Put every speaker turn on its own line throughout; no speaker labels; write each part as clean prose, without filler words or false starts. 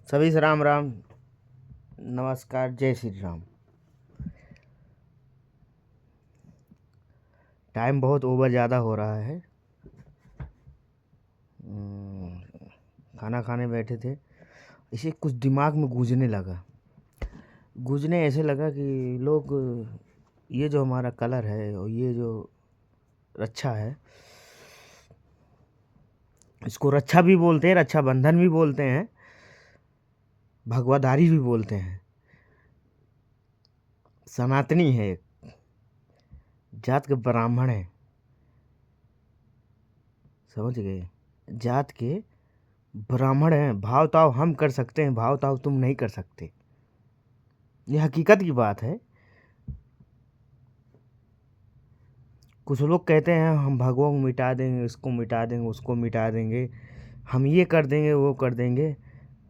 सभी से राम राम, नमस्कार, जय श्री राम। टाइम बहुत ओवर ज़्यादा हो रहा है। खाना खाने बैठे थे, इसे कुछ दिमाग में गूंजने लगा। गूंजने ऐसे लगा कि लोग ये जो हमारा कलर है और ये जो रक्षा है, इसको रक्षा भी बोलते हैं, रक्षाबंधन भी बोलते हैं, भगवाधारी भी बोलते हैं। सनातनी है, जात के ब्राह्मण है, समझ गए? जात के ब्राह्मण हैं। भाव ताव हम कर सकते हैं, भाव ताव तुम नहीं कर सकते। ये हकीकत की बात है। कुछ लोग कहते हैं हम भगवा को मिटा देंगे, इसको मिटा देंगे, उसको मिटा देंगे, हम ये कर देंगे, वो कर देंगे।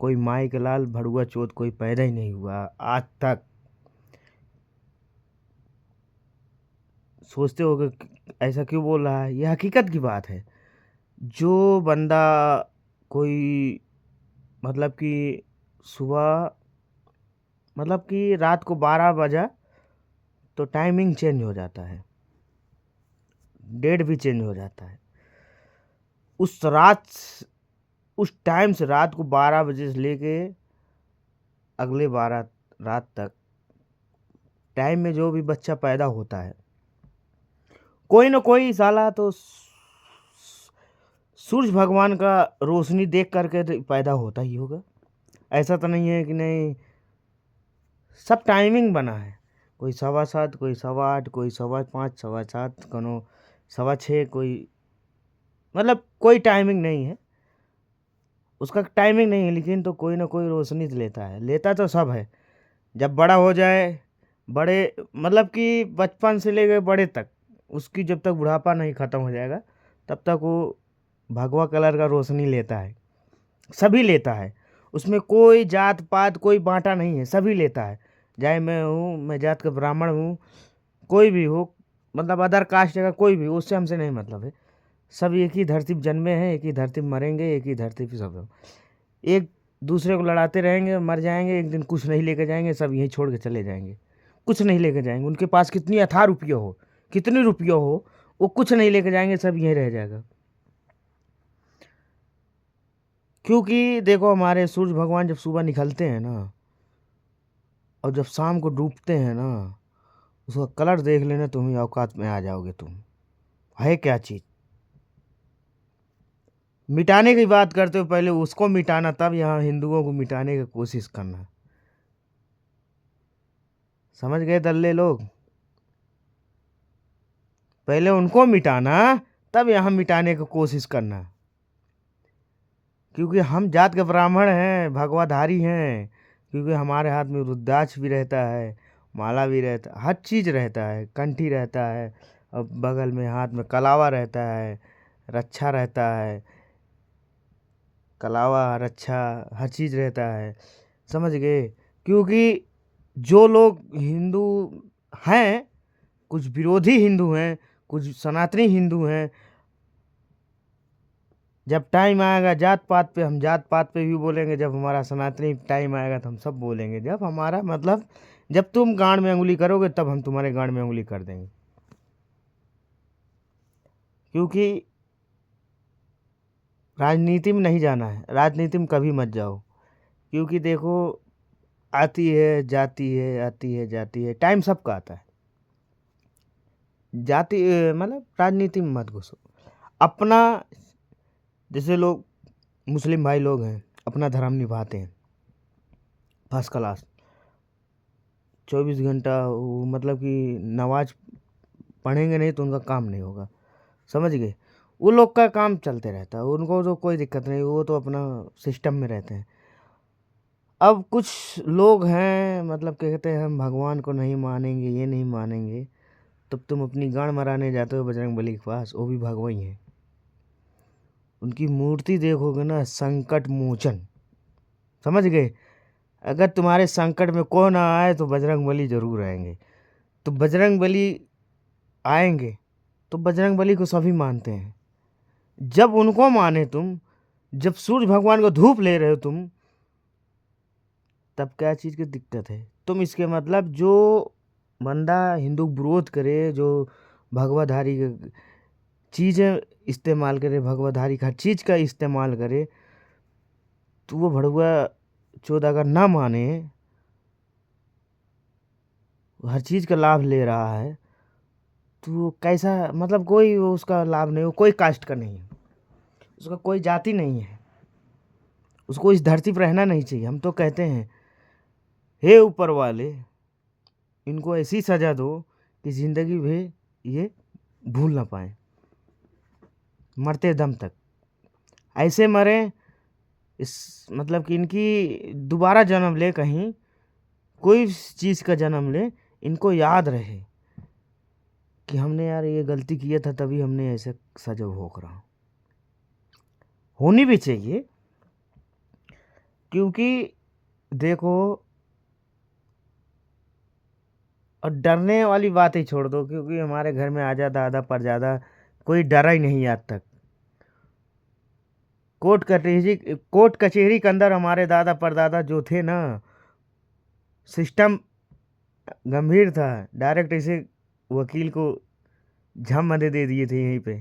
कोई माई के लाल भड़ुआ चोत कोई पैदा ही नहीं हुआ आज तक। सोचते हो कि ऐसा क्यों बोल रहा है? ये हकीकत की बात है। जो बंदा कोई मतलब कि सुबह मतलब कि रात को 12 बजा तो टाइमिंग चेंज हो जाता है, डेट भी चेंज हो जाता है। उस रात उस टाइम से रात को 12 बजे से लेके अगले 12 रात तक टाइम में जो भी बच्चा पैदा होता है, कोई ना कोई साला तो सूरज भगवान का रोशनी देख करके तो पैदा होता ही होगा। ऐसा तो नहीं है कि नहीं, सब टाइमिंग बना है। कोई 7:15, कोई 8:15, कोई 5:15, 7:15, कोनो 6:15, कोई मतलब कोई टाइमिंग नहीं है, उसका टाइमिंग नहीं है। लेकिन तो कोई ना कोई रोशनी तो लेता है, लेता तो सब है। जब बड़ा हो जाए, बड़े मतलब कि बचपन से लेकर बड़े तक, उसकी जब तक बुढ़ापा नहीं ख़त्म हो जाएगा तब तक वो भगवा कलर का रोशनी लेता है। सभी लेता है, उसमें कोई जात पात कोई बांटा नहीं है, सभी लेता है। चाहे मैं हूँ, मैं जात का ब्राह्मण हूँ, कोई भी हो, मतलब अदर कास्ट का कोई भी, उससे हमसे नहीं मतलब है। सब एक ही धरती पे जन्मे हैं, एक ही धरती पे मरेंगे, एक ही धरती पे सब एक दूसरे को लड़ाते रहेंगे, मर जाएंगे एक दिन, कुछ नहीं लेके जाएंगे, सब यहीं छोड़ के चले जाएंगे। कुछ नहीं लेके जाएंगे, उनके पास कितनी अथाह रुपया हो, कितनी रुपया हो, वो कुछ नहीं लेके जाएंगे, सब यहीं रह जाएगा। क्योंकि देखो, हमारे सूरज भगवान जब सुबह निकलते हैं ना और जब शाम को डूबते हैं ना, उसका कलर देख लेना, तुम ही औकात में आ जाओगे। तुम है क्या चीज़? मिटाने की बात करते हो, पहले उसको मिटाना, तब यहाँ हिंदुओं को मिटाने की कोशिश करना। समझ गए दल्ले लोग? पहले उनको मिटाना, तब यहाँ मिटाने की कोशिश करना। क्योंकि हम जात के ब्राह्मण हैं, भगवाधारी हैं। क्योंकि हमारे हाथ में रुद्राक्ष भी रहता है, माला भी रहता है, हर चीज़ रहता है, कंठी रहता है, और बगल में हाथ में कलावा रहता है, रक्षा रहता है, कलावा रक्षा हर चीज़ रहता है। समझ गए? क्योंकि जो लोग हिंदू हैं, कुछ विरोधी हिंदू हैं, कुछ सनातनी हिंदू हैं, जब टाइम आएगा जात पात पे, हम जात पात पे भी बोलेंगे। जब हमारा सनातनी टाइम आएगा तो हम सब बोलेंगे। जब हमारा मतलब, जब तुम गांड में उंगली करोगे तब हम तुम्हारे गांड में उंगली कर देंगे। क्योंकि राजनीति में नहीं जाना है, राजनीति में कभी मत जाओ। क्योंकि देखो, आती है जाती है, आती है जाती है, टाइम सबका आता है। जाति मतलब राजनीति में मत घुसो। अपना, जैसे लोग मुस्लिम भाई लोग हैं, अपना धर्म निभाते हैं फर्स्ट क्लास, 24 घंटा। वो मतलब कि नमाज पढ़ेंगे नहीं तो उनका काम नहीं होगा। समझ गए? वो लोग का काम चलते रहता है, उनको तो कोई दिक्कत नहीं, वो तो अपना सिस्टम में रहते हैं। अब कुछ लोग हैं मतलब कहते हैं हम भगवान को नहीं मानेंगे, ये नहीं मानेंगे। तब तुम अपनी गांड मराने जाते हो बजरंग बली के पास, वो भी भगवा ही है। उनकी मूर्ति देखोगे ना, संकट मोचन। समझ गए? अगर तुम्हारे संकट में कोई ना आए तो बजरंग बली जरूर आएंगे। तो बजरंग बली आएंगे, तो बजरंग बली को सभी मानते हैं। जब उनको माने तुम, जब सूर्य भगवान को धूप ले रहे हो तुम, तब क्या चीज़ की दिक्कत है? तुम इसके मतलब जो बंदा हिंदू विरोध करे, जो भगवाधारी चीज़ें इस्तेमाल करे, भगवाधारी हर चीज़ का इस्तेमाल करे, तो वो भड़ुआ चोद अगर ना माने, हर चीज़ का लाभ ले रहा है, तो वो कैसा मतलब कोई उसका लाभ नहीं, वो कोई कास्ट का नहीं है, उसका कोई जाति नहीं है, उसको इस धरती पर रहना नहीं चाहिए। हम तो कहते हैं, हे ऊपर वाले, इनको ऐसी सज़ा दो कि ज़िंदगी में ये भूल ना पाए, मरते दम तक ऐसे मरें, इस मतलब कि इनकी दोबारा जन्म ले, कहीं कोई चीज़ का जन्म ले, इनको याद रहे कि हमने यार ये गलती किया था, तभी हमने ऐसे सजा भोग रहा हूँ। होनी भी चाहिए, क्योंकि देखो, और डरने वाली बात ही छोड़ दो, क्योंकि हमारे घर में आजा दादा परजादा कोई डरा ही नहीं आज तक। कोर्ट कचहरी के अंदर हमारे दादा परदादा जो थे ना, सिस्टम गंभीर था, डायरेक्ट इसे वकील को झम दे दिए थे यहीं पे।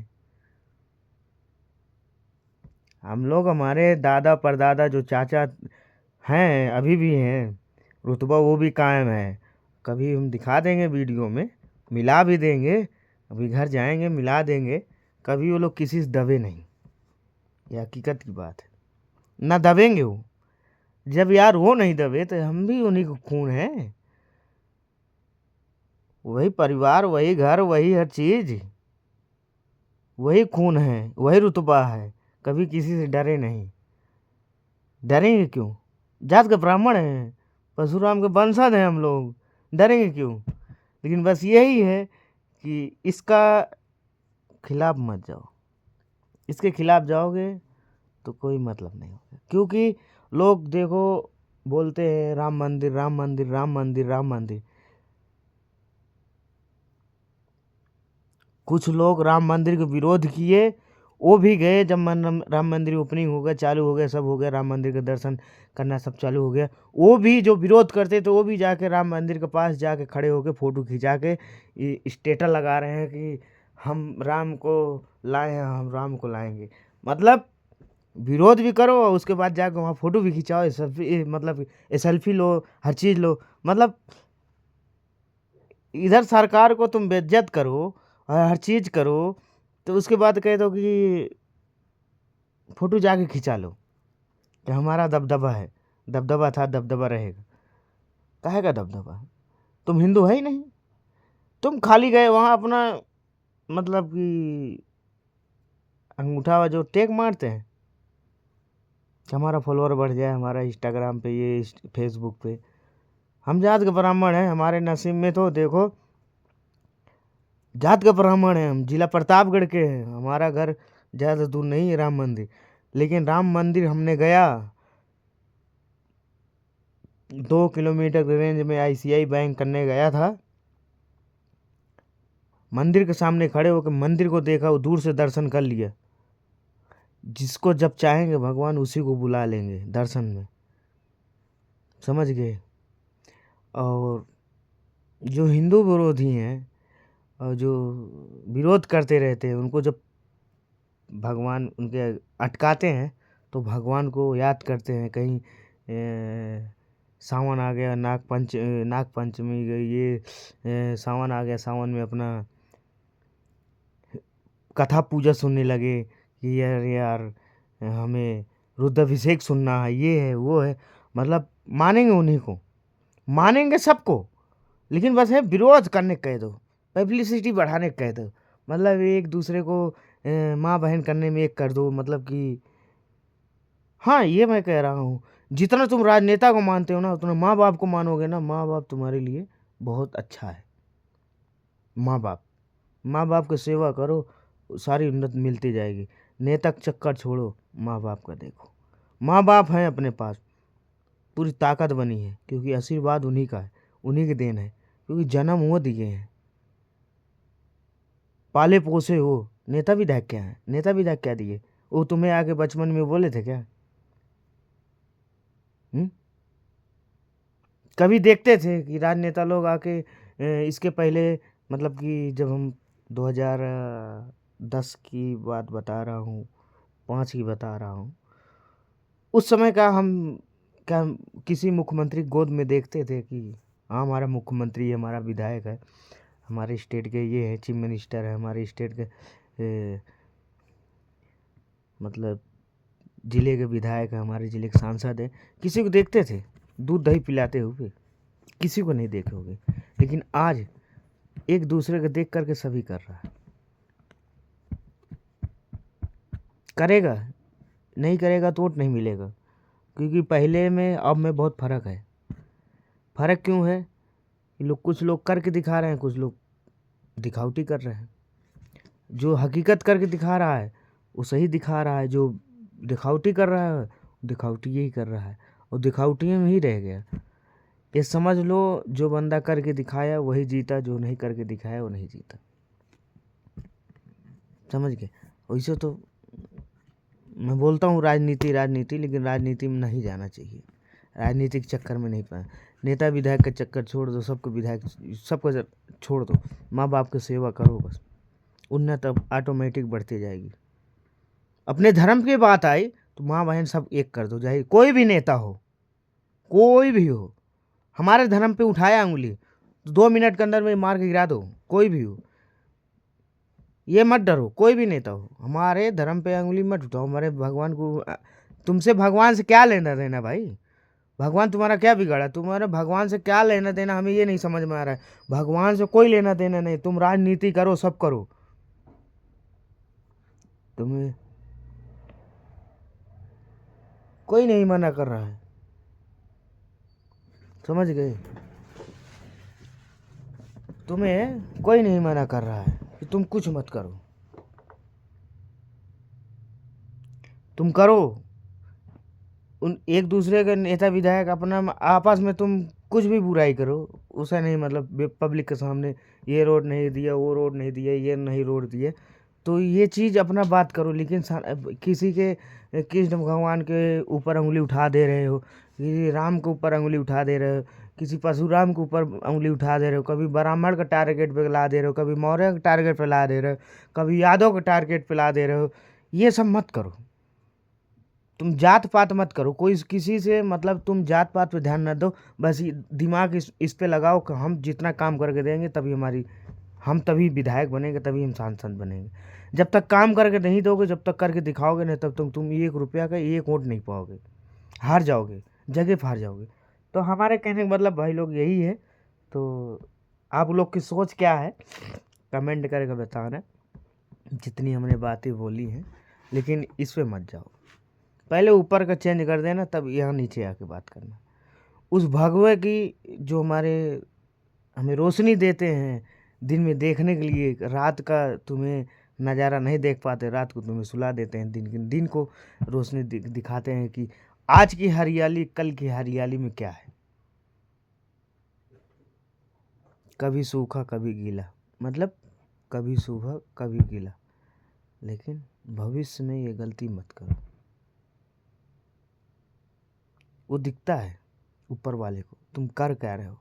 हम लोग, हमारे दादा परदादा जो चाचा हैं, अभी भी हैं, रुतबा वो भी कायम है। कभी हम दिखा देंगे वीडियो में, मिला भी देंगे, अभी घर जाएंगे मिला देंगे। कभी वो लोग किसी से दबे नहीं, ये हकीकत की बात है, ना दबेंगे वो। जब यार वो नहीं दबे तो हम भी उन्हीं को खून है, वही परिवार, वही घर, वही हर चीज, वही खून है, वही रुतबा है। कभी किसी से डरे नहीं, डरेंगे क्यों? जात के ब्राह्मण हैं, परशुराम के वंशज हैं हम लोग, डरेंगे क्यों? लेकिन बस यही है कि इसका खिलाफ मत जाओ, इसके खिलाफ जाओगे तो कोई मतलब नहीं होगा। क्योंकि लोग देखो बोलते हैं राम मंदिर राम मंदिर राम मंदिर राम मंदिर, कुछ लोग राम मंदिर का विरोध किए, वो भी गए जब राम मंदिर ओपनिंग हो गया, चालू हो गया, सब हो गया, राम मंदिर का दर्शन करना सब चालू हो गया, वो भी जो विरोध करते थे वो भी जाके राम मंदिर के पास जाके खड़े होके फ़ोटो खिंचा के स्टेटस लगा रहे हैं कि हम राम को लाए हैं, हम राम को लाएंगे। मतलब विरोध भी करो और उसके बाद जाके वहाँ फ़ोटो भी खिंचाओ, सेल्फी, मतलब सेल्फी लो, हर चीज़ लो। मतलब इधर सरकार को तुम बेइज्जत करो और हर चीज़ करो, तो उसके बाद कह दो कि फ़ोटो जाके खिंचा लो कि हमारा दबदबा है, दबदबा था, दबदबा रहेगा। काहे का दबदबा? तुम हिंदू है ही नहीं, तुम खाली गए वहाँ अपना, मतलब कि अंगूठा जो टेक मारते हैं कि हमारा फॉलोअर बढ़ जाए, हमारा इंस्टाग्राम पे, ये फेसबुक पे। हम जात के ब्राह्मण हैं, हमारे नसीब में तो देखो जात के ब्राह्मण हैं, हम जिला प्रतापगढ़ के हैं, हमारा घर ज़्यादा दूर नहीं है राम मंदिर। लेकिन राम मंदिर हमने गया, 2 किलोमीटर के रेंज में ICI बैंक करने गया था, मंदिर के सामने खड़े होकर मंदिर को देखा, वो दूर से दर्शन कर लिया। जिसको जब चाहेंगे भगवान उसी को बुला लेंगे दर्शन में, समझ गए? और जो हिंदू विरोधी हैं और जो विरोध करते रहते हैं, उनको जब भगवान उनके अटकाते हैं तो भगवान को याद करते हैं। कहीं सावन आ गया, नाग पंचमी गई, ये सावन आ गया, सावन में अपना कथा पूजा सुनने लगे कि यार यार हमें रुद्राभिषेक सुनना है, ये है वो है। मतलब मानेंगे उन्हीं को, मानेंगे सबको, लेकिन बस है विरोध करने कह दो, पब्लिसिटी बढ़ाने कह दो, मतलब एक दूसरे को माँ बहन करने में एक कर दो। मतलब कि हाँ, ये मैं कह रहा हूँ, जितना तुम राजनेता को मानते हो ना, उतना माँ बाप को मानोगे ना, माँ बाप तुम्हारे लिए बहुत अच्छा है। माँ बाप, माँ बाप की सेवा करो, सारी उन्नत मिलती जाएगी। नेता का चक्कर छोड़ो, माँ बाप का देखो। माँ बाप हैं अपने पास, पूरी ताकत बनी है, क्योंकि आशीर्वाद उन्हीं का है, उन्हीं की देन है, क्योंकि जन्म वो दिए हैं, पाले पोसे हो। नेता भी देख क्या है, नेता भी देख क्या दिए? वो तुम्हें आके बचपन में बोले थे क्या? हम्म? कभी देखते थे कि राजनेता लोग आके इसके पहले मतलब कि जब हम 2010 की बात बता रहा हूँ, 5 की बता रहा हूँ, उस समय का हम क्या किसी मुख्यमंत्री गोद में देखते थे कि हाँ हमारा मुख्यमंत्री है, हमारा विधायक है, हमारे स्टेट के ये है, चीफ मिनिस्टर है, हमारे स्टेट के मतलब ज़िले के विधायक है, हमारे ज़िले के सांसद है। किसी को देखते थे दूध दही पिलाते हुए? किसी को नहीं देखे होगे। लेकिन आज एक दूसरे को देख करके सभी कर रहा है। करेगा, नहीं करेगा तो वोट नहीं मिलेगा, क्योंकि पहले में अब में बहुत फ़र्क है। फ़र्क क्यों है? ये लोग, कुछ लोग करके दिखा रहे हैं, कुछ लोग दिखावटी कर रहे हैं। जो हकीकत करके दिखा रहा है वो सही दिखा रहा है, जो दिखावटी कर रहा है दिखावटी यही कर रहा है, और दिखावटी में ही रह गया। ये समझ लो, जो बंदा करके दिखाया वही जीता, जो नहीं करके दिखाया वो नहीं जीता। समझ गए? वैसे तो मैं बोलता हूँ राजनीति राजनीति, लेकिन राजनीति में नहीं जाना चाहिए। राजनीति के चक्कर में नहीं पाए। नेता विधायक का चक्कर छोड़ दो, सबको विधायक सबको छोड़ दो, माँ बाप की सेवा करो बस, उन्नत अब ऑटोमेटिक बढ़ती जाएगी। अपने धर्म की बात आई तो माँ बहन सब एक कर दो, चाहे कोई भी नेता हो, कोई भी हो। हमारे धर्म पे उठाया उंगली तो 2 मिनट के अंदर में मार के गिरा दो, कोई भी हो। ये मत डरो, कोई भी नेता हो, हमारे धर्म पे उंगली मत उठाओ। हमारे भगवान को, तुमसे भगवान से क्या लेना देना भाई? भगवान तुम्हारा क्या बिगाड़ा? तुम्हारे भगवान से क्या लेना देना, हमें ये नहीं समझ में आ रहा है। भगवान से कोई लेना देना नहीं। तुम राजनीति करो, सब करो, तुम्हें कोई नहीं मना कर रहा है। समझ गए? तुम्हें कोई नहीं मना कर रहा है कि तुम कुछ मत करो, तुम करो। उन एक दूसरे के नेता विधायक अपना आपस में तुम कुछ भी बुराई करो, उसे नहीं मतलब पब्लिक के सामने ये रोड नहीं दिया, वो रोड नहीं दिया, ये नहीं रोड दिए, तो ये चीज़ अपना बात करो। लेकिन किसी के कृष्ण भगवान के ऊपर उंगली उठा दे रहे हो, किसी राम के ऊपर उंगली उठा दे रहे हो, किसी परशुराम के ऊपर उंगली उठा दे रहे हो, कभी ब्राह्मण का टारगेट पे ला दे रहे हो, कभी मौर्य का टारगेट पे ला दे रहे हो, कभी यादव का टारगेट पे ला दे रहे हो। ये सब मत करो। तुम जात पात मत करो, कोई किसी से मतलब तुम जात पात पे ध्यान न दो। बस दिमाग इस पे लगाओ कि हम जितना काम करके देंगे तभी हम तभी विधायक बनेंगे, तभी हम सांसद बनेंगे। जब तक काम करके नहीं दोगे, जब तक करके दिखाओगे नहीं, तब तक तुम 1 रुपया का 1 वोट नहीं पाओगे, हार जाओगे, जगह पे हार जाओगे। तो हमारे कहने का मतलब भाई लोग यही है। तो आप लोग की सोच क्या है कमेंट करके बताना। जितनी हमने बातें बोली हैं, लेकिन इस पे मत जाओ। पहले ऊपर का चेंज कर देना, तब यहाँ नीचे आके बात करना। उस भगवे की जो हमें रोशनी देते हैं दिन में देखने के लिए, रात का तुम्हें नज़ारा नहीं देख पाते, रात को तुम्हें सुला देते हैं, दिन को रोशनी दिखाते हैं कि आज की हरियाली कल की हरियाली में क्या है। कभी सूखा कभी गीला, मतलब कभी सूखा कभी गीला, लेकिन भविष्य में ये गलती मत करो। वो दिखता है ऊपर वाले को, तुम कर क्या रहे हो,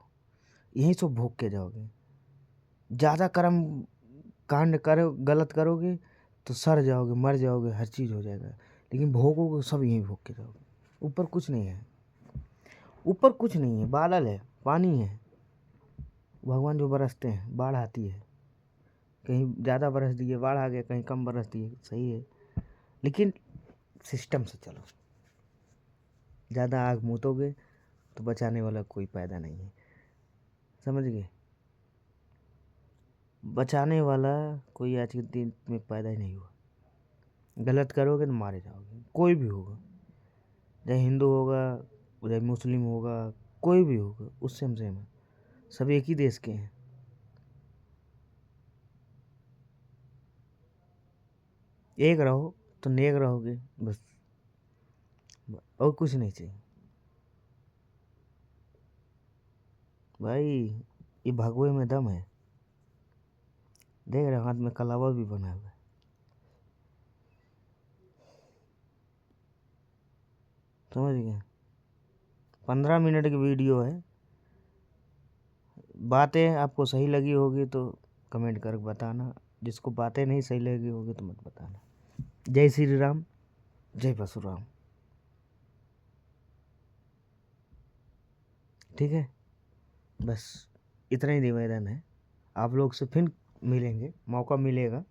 यहीं से भोग के जाओगे। ज़्यादा कर्म कांड करो, गलत करोगे तो सड़ जाओगे, मर जाओगे, हर चीज़ हो जाएगा। लेकिन भोगोगे सब यहीं भोग के जाओगे। ऊपर कुछ नहीं है, ऊपर कुछ नहीं है, बादल है, पानी है, भगवान जो बरसते हैं, बाढ़ आती है, कहीं ज़्यादा बरस दिए बाढ़ आ गया, कहीं कम बरस दिए सही है। लेकिन सिस्टम से चलो। ज़्यादा आग मूतोगे तो बचाने वाला कोई पैदा नहीं है। समझ गए? बचाने वाला कोई आज के दिन में पैदा ही नहीं हुआ। गलत करोगे तो मारे जाओगे, कोई भी होगा, चाहे हिंदू होगा, चाहे मुस्लिम होगा, कोई भी होगा, उससे हम सेम है, सब एक ही देश के हैं। एक रहो तो नेक रहोगे बस, और कुछ नहीं चाहिए भाई। ये भगवे में दम है, देख रहे हो हाथ में कलावा भी बना हुआ है। समझ गए? 15 मिनट की वीडियो है, बातें आपको सही लगी होगी तो कमेंट करके बताना, जिसको बातें नहीं सही लगी होगी तो मत बताना। जय श्री राम, जय परशुराम। ठीक है, बस इतना ही निवेदन है। आप लोग से फिर मिलेंगे, मौका मिलेगा